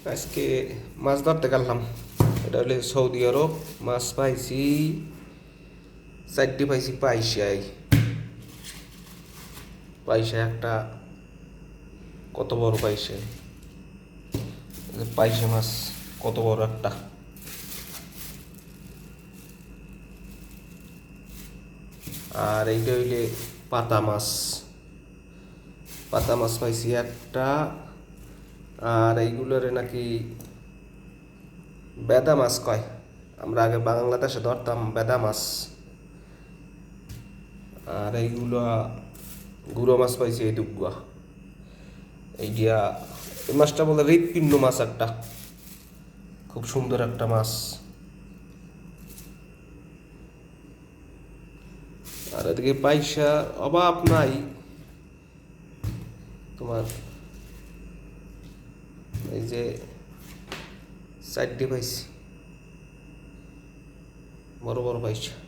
আজকে মাছ ধরতে গেলাম। এটা হলে সৌদি আরব। মাছ পাইছি, চারটি পাইছি পাইসাই। পাইসা একটা কত বড় পাইসে, পাইসে মাছ কত বড় একটা। আর এইটা হইলে পাতা মাছ। পাতা মাছ পাইছি একটা। আর এইগুলোরে নাকি বেদা মাছ কয়। আমরা আগে বাংলাদেশে ধরতাম বেদা মাছ। আর এইগুলো গুঁড়ো মাছ পাইছি এই দুগুয়া। এইটা এই মাছটা বলে হৃৎপিণ্ড মাছ একটা, খুব সুন্দর একটা মাছ। আর এদিকে পয়সা অভাব নাই তোমার। এই যে চারটে পাইছি, বড় বড় পয়সা।